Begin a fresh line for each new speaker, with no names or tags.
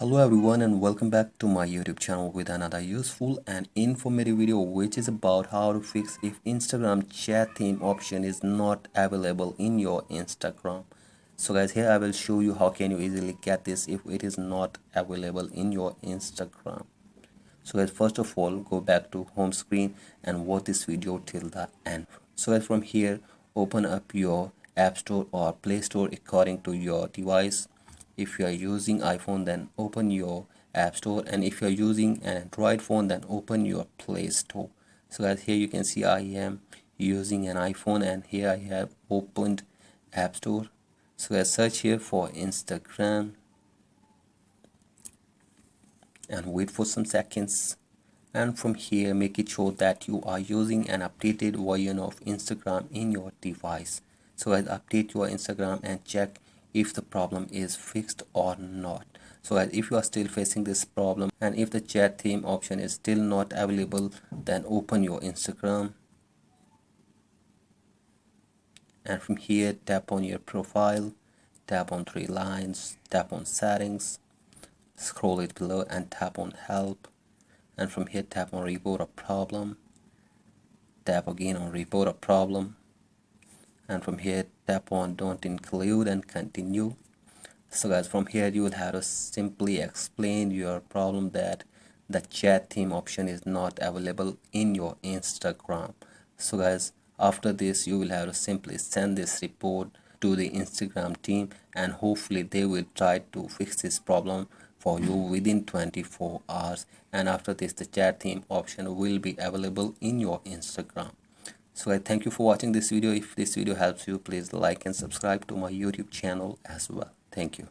Hello everyone and welcome back to my YouTube channel with another useful and informative video which is about how to fix if Instagram chat theme option is not available in your Instagram. So guys, here I will show you how can you easily get this if it is not available in your Instagram. So guys, first of all, go back to home screen and watch this video till the end. So guys, from here open up your App Store or Play Store according to your device. If you are using iPhone, then open your App Store, and if you are using an Android phone, then open your Play Store. So guys, here you can see I am using an iPhone, and here I have opened App Store. So guys, search here for Instagram and wait for some seconds, and from here make it sure that you are using an updated version of Instagram in your device. So guys, update your Instagram and check if the problem is fixed or not. So guys, if you are still facing this problem and if the chat theme option is still not available, then open your Instagram, and from here tap on your profile, tap on three lines, tap on settings, scroll it below and tap on help, and from here tap on report a problem, tap again on report a problem, and from here tap on don't include and continue. So guys, from here you will have to simply explain your problem that the chat theme option is not available in your Instagram. So guys, after this you will have to simply send this report to the Instagram team, and hopefully they will try to fix this problem for you within 24 hours, and after this the chat theme option will be available in your Instagram. So I thank you for watching this video. If this video helps you, please like and subscribe to my YouTube channel as well. Thank you.